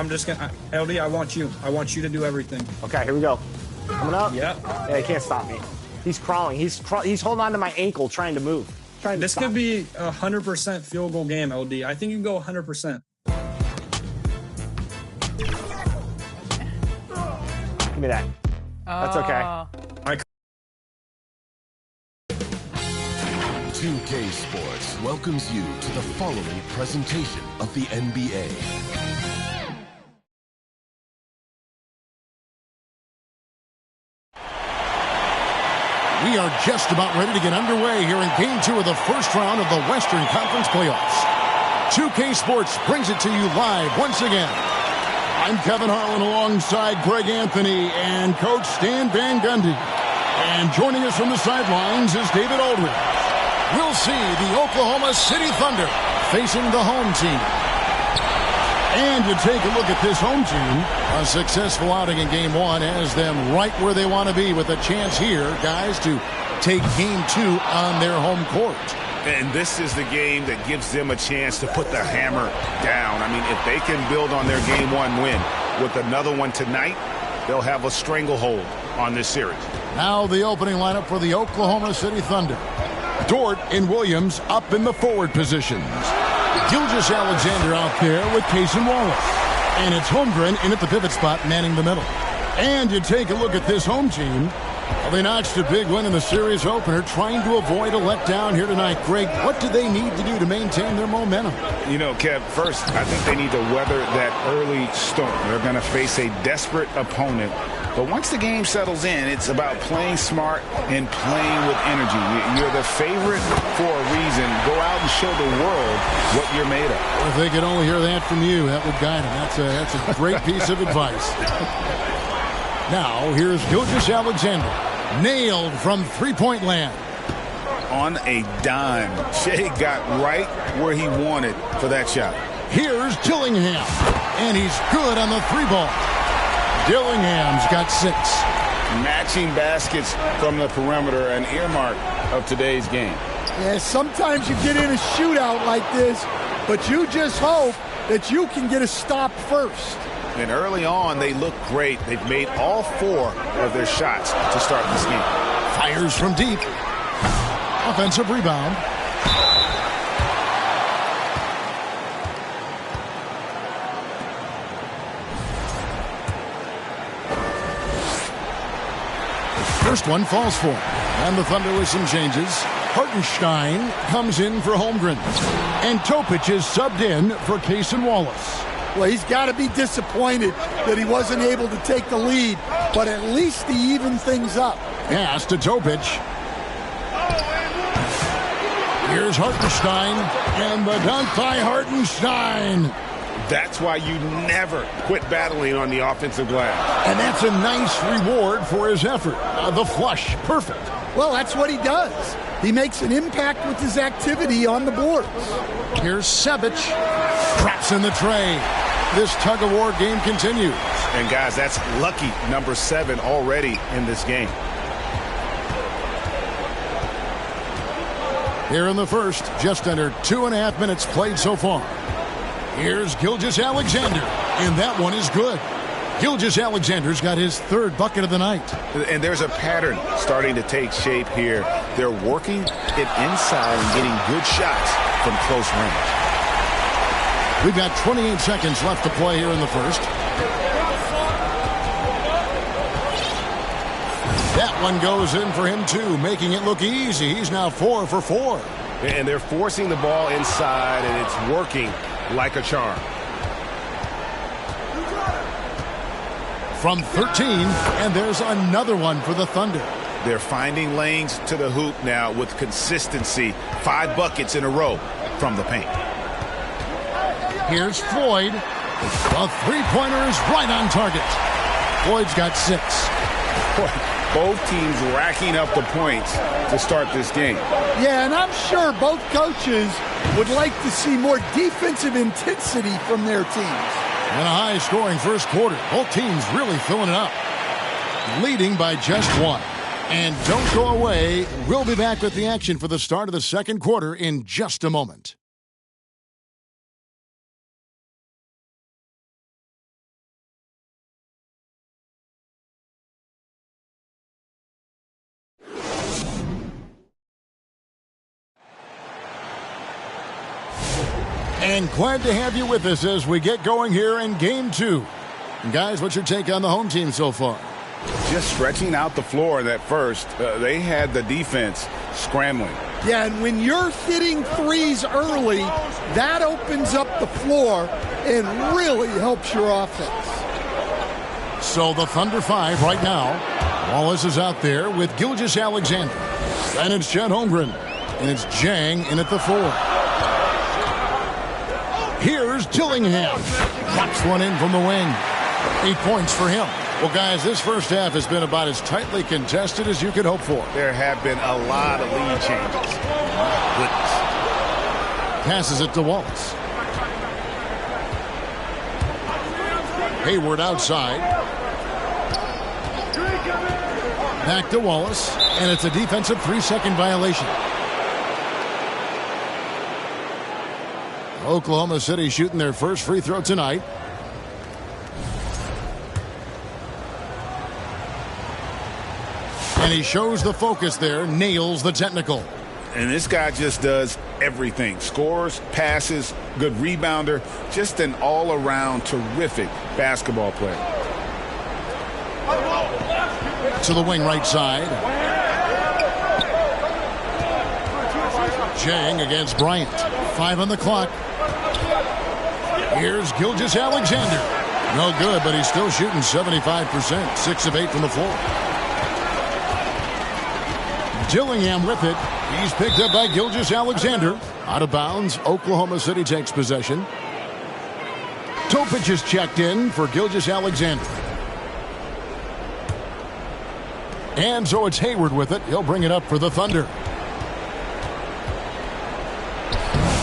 I'm just gonna LD. I want you to do everything. Okay, here we go. Coming up. Yep. Yeah, he can't stop me. He's crawling. He's holding on to my ankle, trying to move. This could be a 100% field goal game, LD. I think you can go 100%. Give me that. That's okay. 2K Sports welcomes you to the following presentation of the NBA. We are just about ready to get underway here in Game 2 of the first round of the Western Conference Playoffs. 2K Sports brings it to you live once again. I'm Kevin Harlan alongside Greg Anthony and Coach Stan Van Gundy. And joining us from the sidelines is David Aldridge. We'll see the Oklahoma City Thunder facing the home team. And you take a look at this home team. A successful outing in Game 1 has them right where they want to be with a chance here, guys, to take Game 2 on their home court. And this is the game that gives them a chance to put the hammer down. I mean, if they can build on their Game 1 win with another one tonight, they'll have a stranglehold on this series. Now the opening lineup for the Oklahoma City Thunder. Dort and Williams up in the forward positions. Gilgeous-Alexander out there with Cason Wallace. And it's Holmgren in at the pivot spot, manning the middle. And you take a look at this home team. Well, they notched a big win in the series opener, trying to avoid a letdown here tonight. Greg, what do they need to do to maintain their momentum? You know, Kev, first, I think they need to weather that early storm. They're going to face a desperate opponent. But once the game settles in, it's about playing smart and playing with energy. You're the favorite for a reason. Go out and show the world what you're made of. If they could only hear that from you, that would guide them. That's a great piece of advice. Now, here's Gilgeous-Alexander. Nailed from three-point land. On a dime. Shea got right where he wanted for that shot. Here's Dillingham. And he's good on the three ball. Dillingham's got 6. Matching baskets from the perimeter, an earmark of today's game. Yeah, sometimes you get in a shootout like this, but you just hope that you can get a stop first. And early on, they look great. They've made all 4 of their shots to start this game. Fires from deep. Offensive rebound. First one falls for him. And the Thunder with some changes. Hartenstein comes in for Holmgren. And Topic is subbed in for Cason Wallace. Well, he's got to be disappointed that he wasn't able to take the lead, but at least he evened things up. Pass to Topic. Here's Hartenstein, and the dunk by Hartenstein. That's why you never quit battling on the offensive glass. And that's a nice reward for his effort. The flush, perfect. Well, that's what he does. He makes an impact with his activity on the boards. Here's Sevic. Traps in the tray. This tug-of-war game continues. And, guys, that's lucky number 7 already in this game. Here in the first, just under 2.5 minutes played so far. Here's Gilgeous-Alexander, and that one is good. Gilgeous-Alexander's got his 3rd bucket of the night. And there's a pattern starting to take shape here. They're working it inside and getting good shots from close range. We've got 28 seconds left to play here in the first. That one goes in for him, too, making it look easy. He's now 4 for 4. And they're forcing the ball inside, and it's working like a charm. From 13, and there's another one for the Thunder. They're finding lanes to the hoop now with consistency. 5 buckets in a row from the paint. Here's Floyd. The three-pointer is right on target. Floyd's got 6. Both teams racking up the points to start this game. Yeah, and I'm sure both coaches would like to see more defensive intensity from their teams. And a high-scoring first quarter. Both teams really filling it up. Leading by just 1. And don't go away. We'll be back with the action for the start of the second quarter in just a moment. And glad to have you with us as we get going here in Game 2. And guys, what's your take on the home team so far? Just stretching out the floor that first. They had the defense scrambling. Yeah, and when you're hitting threes early, that opens up the floor and really helps your offense. So the Thunder 5 right now. Wallace is out there with Gilgeous-Alexander. Then it's Chet Holmgren. And it's Jang in at the 4. Here's Dillingham. Drops one in from the wing. 8 points for him. Well, guys, this first half has been about as tightly contested as you could hope for. There have been a lot of lead changes. Goodness. Passes it to Wallace. Hayward outside. Back to Wallace. And it's a defensive 3-second violation. Oklahoma City shooting their first free throw tonight. And he shows the focus there, nails the technical. And this guy just does everything. Scores, passes, good rebounder, just an all-around terrific basketball player. To the wing right side. Jang against Bryant. 5 on the clock. Here's Gilgeous-Alexander. No good, but he's still shooting 75%. 6 of 8 from the floor. Dillingham with it. He's picked up by Gilgeous-Alexander. Out of bounds. Oklahoma City takes possession. Topic is checked in for Gilgeous-Alexander. And so it's Hayward with it. He'll bring it up for the Thunder.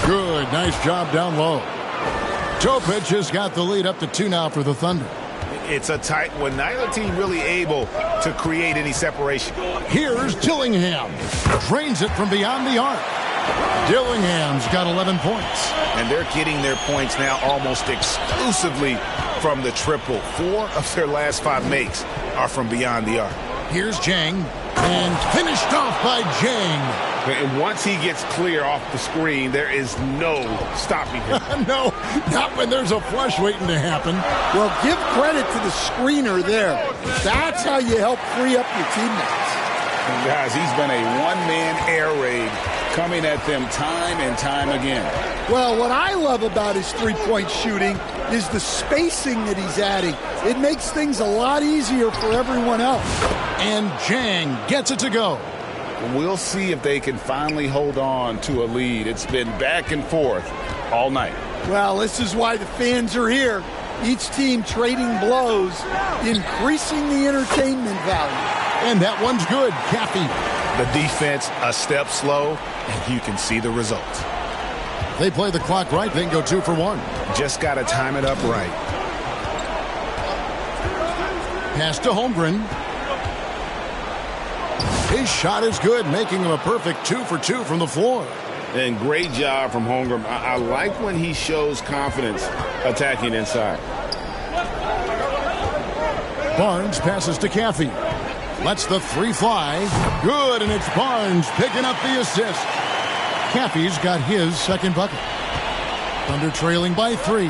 Good. Nice job down low. Topic has got the lead up to 2 now for the Thunder. It's a tight one. Neither team really able to create any separation. Here's Dillingham. Drains it from beyond the arc. Dillingham's got 11 points. And they're getting their points now almost exclusively from the triple. 4 of their last 5 makes are from beyond the arc. Here's Jang. And finished off by Jang. And once he gets clear off the screen, there is no stopping him. No, not when there's a flush waiting to happen. Well, give credit to the screener there. That's how you help free up your teammates. And guys, he's been a one-man air raid coming at them time and time again. Well, what I love about his three-point shooting is the spacing that he's adding. It makes things a lot easier for everyone else. And Jang gets it to go. We'll see if they can finally hold on to a lead. It's been back and forth all night. Well, this is why the fans are here. Each team trading blows, increasing the entertainment value. And that one's good. Caffey. The defense a step slow, and you can see the results. They play the clock right, then go 2 for 1. Just got to time it up right. Pass to Holmgren. His shot is good, making him a perfect 2 for 2 from the floor. And great job from Holmgren. I like when he shows confidence attacking inside. Barnes passes to Caffey. Lets the 3 fly. Good, and it's Barnes picking up the assist. Caffey's got his second bucket. Thunder trailing by 3.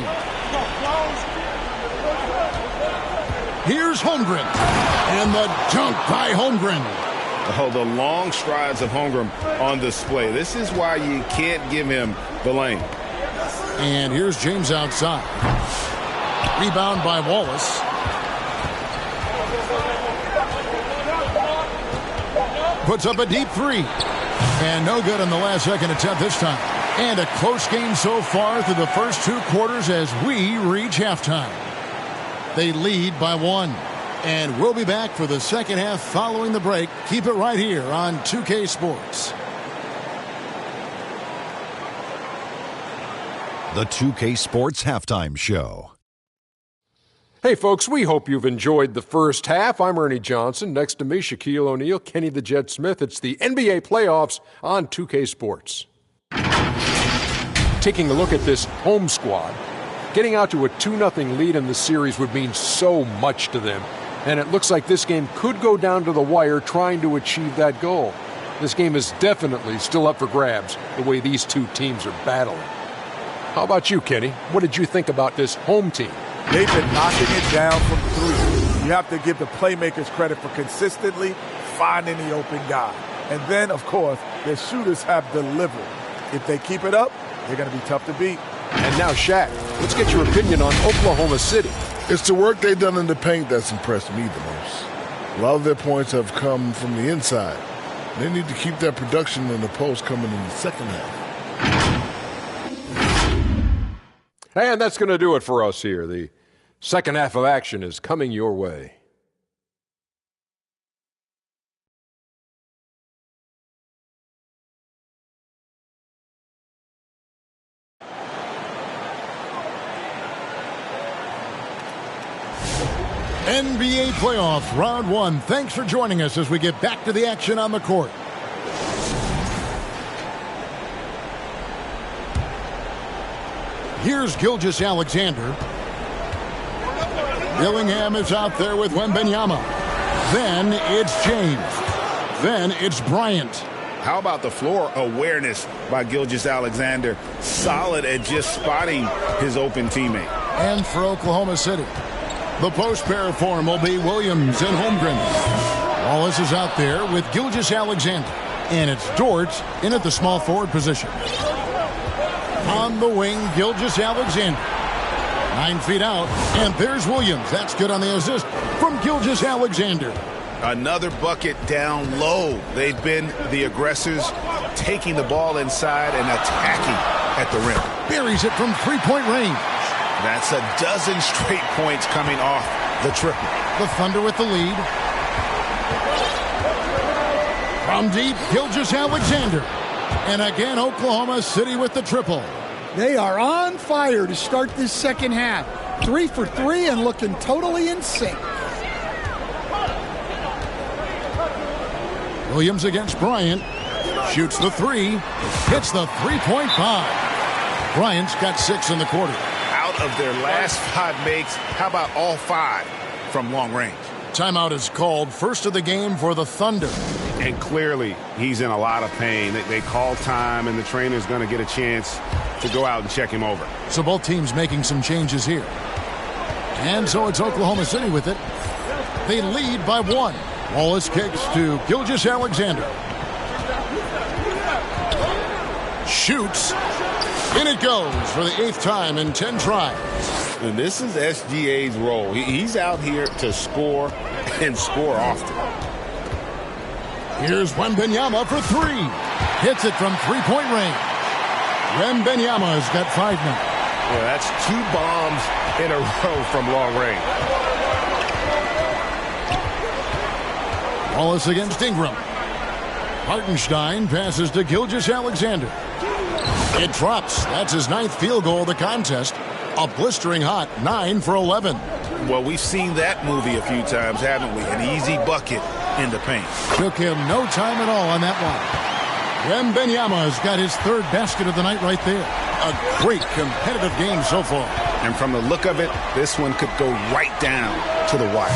Here's Holmgren. And the dunk by Holmgren. Oh, the long strides of Holmgren on display. This is why you can't give him the lane. And here's James outside. Rebound by Wallace. Puts up a deep 3. And no good on the last second attempt this time. And a close game so far through the first 2 quarters as we reach halftime. They lead by 1. And we'll be back for the second half following the break. Keep it right here on 2K Sports. The 2K Sports Halftime Show. Hey, folks, we hope you've enjoyed the first half. I'm Ernie Johnson. Next to me, Shaquille O'Neal, Kenny the Jet Smith. It's the NBA playoffs on 2K Sports. Taking a look at this home squad, getting out to a 2-0 lead in the series would mean so much to them. And it looks like this game could go down to the wire trying to achieve that goal. This game is definitely still up for grabs, the way these two teams are battling. How about you, Kenny? What did you think about this home team? They've been knocking it down from three. You have to give the playmakers credit for consistently finding the open guy. And then, of course, their shooters have delivered. If they keep it up, they're going to be tough to beat. And now, Shaq, let's get your opinion on Oklahoma City. It's the work they've done in the paint that's impressed me the most. A lot of their points have come from the inside. They need to keep that production in the post coming in the second half. And that's going to do it for us here. The second half of action is coming your way. NBA playoffs, round one. Thanks for joining us as we get back to the action on the court. Here's Gilgeous-Alexander. Dillingham is out there with Wembanyama. Then it's James. Then it's Bryant. How about the floor awareness by Gilgeous-Alexander? Solid at just spotting his open teammate. And for Oklahoma City, the post pair form will be Williams and Holmgren. Wallace is out there with Gilgeous-Alexander. And it's Dort in at the small forward position. On the wing, Gilgeous-Alexander. 9 feet out, and there's Williams. That's good on the assist from Gilgeous-Alexander. Another bucket down low. They've been the aggressors, taking the ball inside and attacking at the rim. Buries it from three-point range. That's a dozen straight points coming off the triple. The Thunder with the lead. From deep, Gilgeous-Alexander. And again, Oklahoma City with the triple. They are on fire to start this second half. 3 for 3 and looking totally in sync. Williams against Bryant. Shoots the three. Hits the three-point bomb. Bryant's got 6 in the quarter. Out of their last 5 makes, how about all 5 from long range? Timeout is called, first of the game for the Thunder. And clearly, he's in a lot of pain. They call time, and the trainer's going to get a chance to go out and check him over. So both teams making some changes here. And so it's Oklahoma City with it. They lead by 1. Wallace kicks to Gilgeous-Alexander. Shoots. In it goes for the 8th time in 10 tries. And this is SGA's role. He's out here to score and score often. Here's Wembanyama for 3. Hits it from three-point range. Wembanyama's got 5 now. Well, that's 2 bombs in a row from long range. Wallace against Ingram. Hartenstein passes to Gilgeous-Alexander. It drops. That's his 9th field goal of the contest. A blistering hot 9 for 11. Well, we've seen that movie a few times, haven't we? An easy bucket in the paint. Took him no time at all on that one. Wembanyama's got his 3rd basket of the night right there. A great competitive game so far. And from the look of it, this one could go right down to the wire.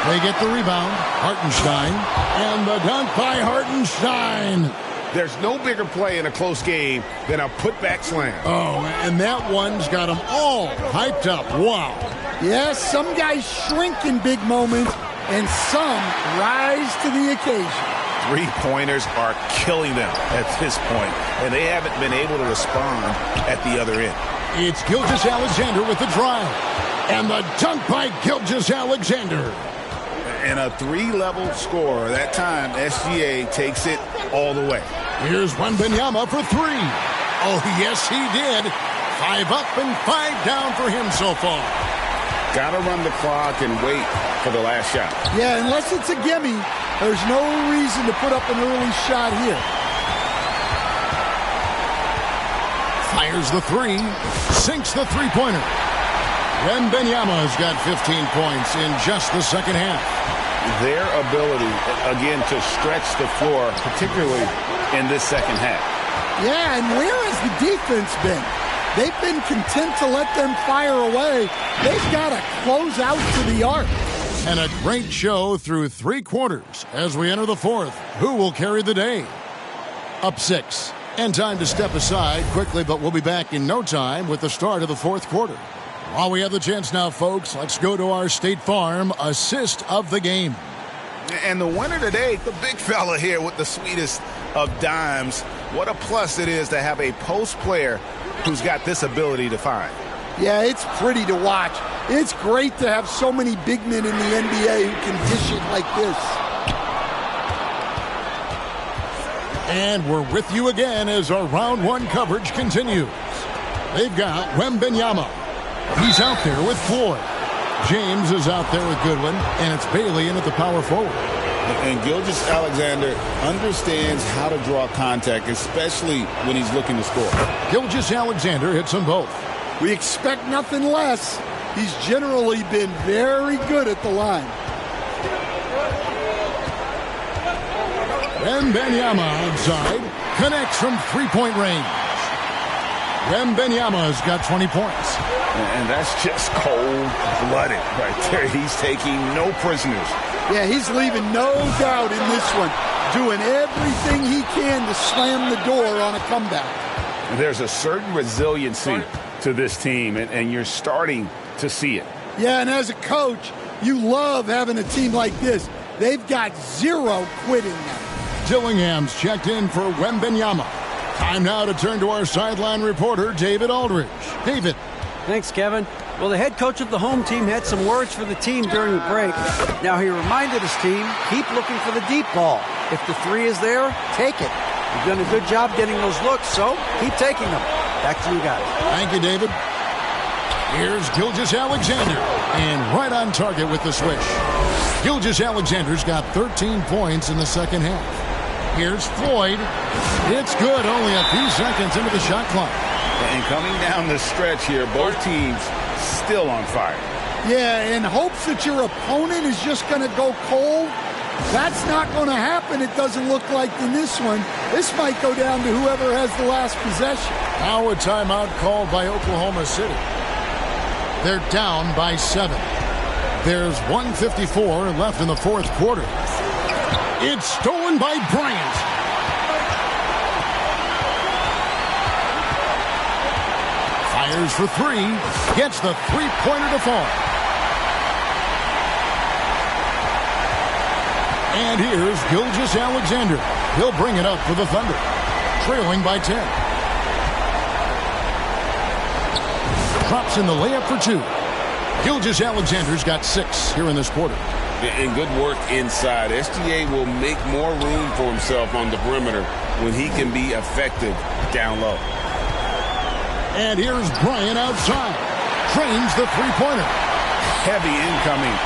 They get the rebound. Hartenstein. And the dunk by Hartenstein. There's no bigger play in a close game than a putback slam. Oh, and that one's got them all hyped up. Wow. Yes, some guys shrink in big moments, and some rise to the occasion. 3-pointers are killing them at this point, and they haven't been able to respond at the other end. It's Gilgeous-Alexander with the drive. And the dunk by Gilgeous-Alexander. And a 3-level score. That time, SGA takes it all the way. Here's Wembanyama for 3. Oh, yes, he did. 5 up and 5 down for him so far. Got to run the clock and wait for the last shot. Yeah, unless it's a gimme, there's no reason to put up an early shot here. Fires the 3. Sinks the three-pointer. Wembanyama's got 15 points in just the second half. Their ability, again, to stretch the floor, particularly in this second half. Yeah, and where has the defense been? They've been content to let them fire away. They've got to close out to the arc. And a great show through 3 quarters as we enter the 4th. Who will carry the day? Up 6, And time to step aside quickly, but we'll be back in no time with the start of the fourth quarter. While we have the chance now, folks, let's go to our State Farm assist of the game. And the winner today, the big fella here with the sweetest of dimes. What a plus it is to have a post player who's got this ability to find. Yeah, it's pretty to watch. It's great to have so many big men in the NBA who can dish it like this. And we're with you again as our round one coverage continues. They've got Wembenyama. He's out there with Floyd. James is out there with Goodwin, and it's Bailey in at the power forward. And Gilgeous-Alexander understands how to draw contact, especially when he's looking to score. Gilgeous-Alexander hits them both. We expect nothing less. He's generally been very good at the line. Wembenyama outside, connects from three-point range. Wembenyama's got 20 points. And that's just cold-blooded right there. He's taking no prisoners. Yeah, he's leaving no doubt in this one. Doing everything he can to slam the door on a comeback. There's a certain resiliency to this team, and you're starting to see it. Yeah, and as a coach, you love having a team like this. They've got zero quitting now. Dillingham's checked in for Wembenyama. Time now to turn to our sideline reporter, David Aldridge. David. Thanks, Kevin. Well, the head coach of the home team had some words for the team during the break. Now, he reminded his team, keep looking for the deep ball. If the three is there, take it. You've done a good job getting those looks, so keep taking them. Back to you guys. Thank you, David. Here's Gilgeous-Alexander, and right on target with the switch. Gilgeous-Alexander's got 13 points in the second half. Here's Floyd. It's good, only a few seconds into the shot clock. And coming down the stretch here, both teams still on fire. Yeah, in hopes that your opponent is just going to go cold. That's not going to happen, it doesn't look like in this one. This might go down to whoever has the last possession. Now a timeout called by Oklahoma City. They're down by 7. There's 1:54 left in the fourth quarter. It's stolen by Bryant. Fires for three. Gets the three-pointer to fall. And here's Gilgeous-Alexander. He'll bring it up for the Thunder. Trailing by 10. Drops in the layup for 2. Gilgeous-Alexander's got 6 here in this quarter. And good work inside. SGA will make more room for himself on the perimeter when he can be effective down low. And here's Bryant outside. Trains the three-pointer. Heavy incoming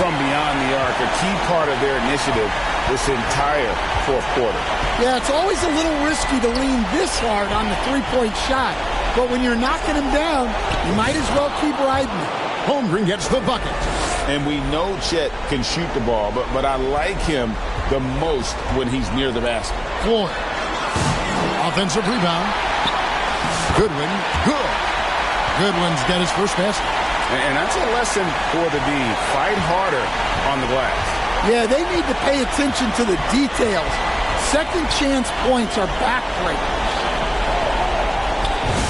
from beyond the arc, a key part of their initiative this entire fourth quarter. Yeah, it's always a little risky to lean this hard on the three-point shot. But when you're knocking him down, you might as well keep riding it. Holmgren gets the bucket. And we know Chet can shoot the ball, but I like him the most when he's near the basket. Floyd. Offensive rebound. Goodwin. Good. Goodwin's got his first basket. And that's a lesson for the D. Fight harder on the glass. Yeah, they need to pay attention to the details. Second chance points are backbreakers.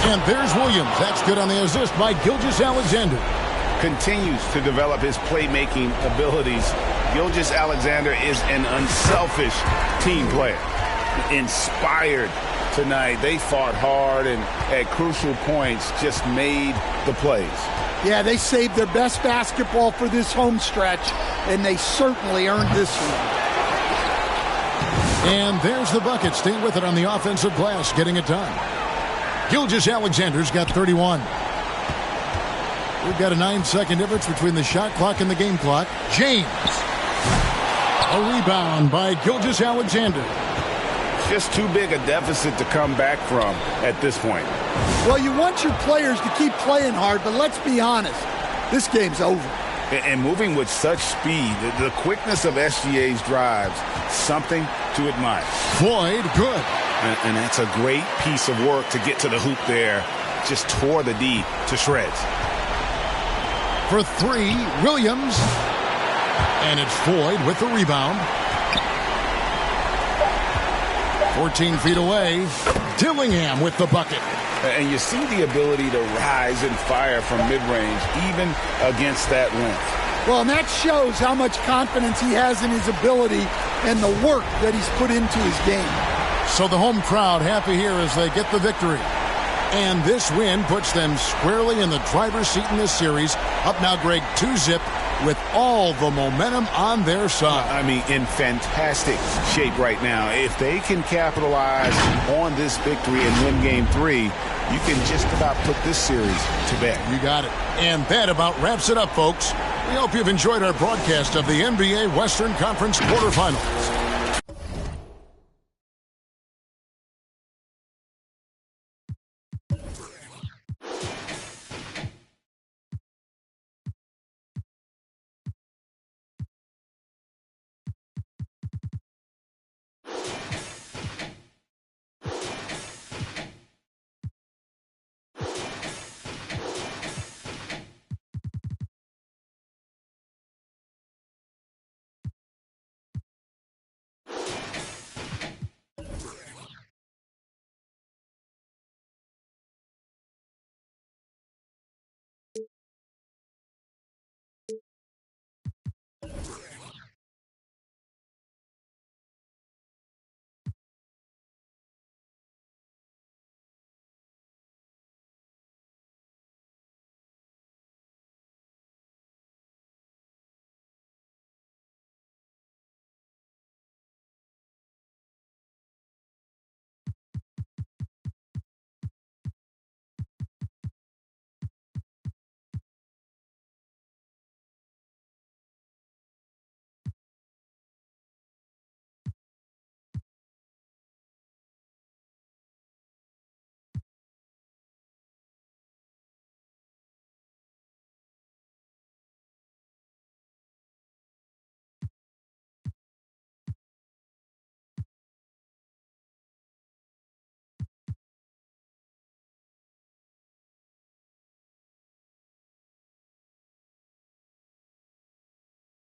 And there's Williams. That's good on the assist by Gilgeous-Alexander. Continues to develop his playmaking abilities. Gilgeous-Alexander is an unselfish team player. Inspired tonight. They fought hard and at crucial points just made the plays. Yeah, they saved their best basketball for this home stretch, and they certainly earned this one. And there's the bucket. Stay with it on the offensive glass, getting it done. Gilgeous-Alexander's got 31. We've got a 9-second difference between the shot clock and the game clock. James. A rebound by Gilgeous-Alexander. Just too big a deficit to come back from at this point. Well, you want your players to keep playing hard, but let's be honest. This game's over. And moving with such speed, the quickness of SGA's drives, something to admire. Floyd, good. And that's a great piece of work to get to the hoop there. Just tore the D to shreds. For 3, Williams. And it's Floyd with the rebound. 14 feet away, Dillingham with the bucket. And you see the ability to rise and fire from mid-range, even against that length. Well, and that shows how much confidence he has in his ability and the work that he's put into his game. So the home crowd happy here as they get the victory. And this win puts them squarely in the driver's seat in this series. Up now, Greg, 2-zip with all the momentum on their side. I mean, in fantastic shape right now. If they can capitalize on this victory and win Game 3, you can just about put this series to bed. You got it. And that about wraps it up, folks. We hope you've enjoyed our broadcast of the NBA Western Conference quarterfinals.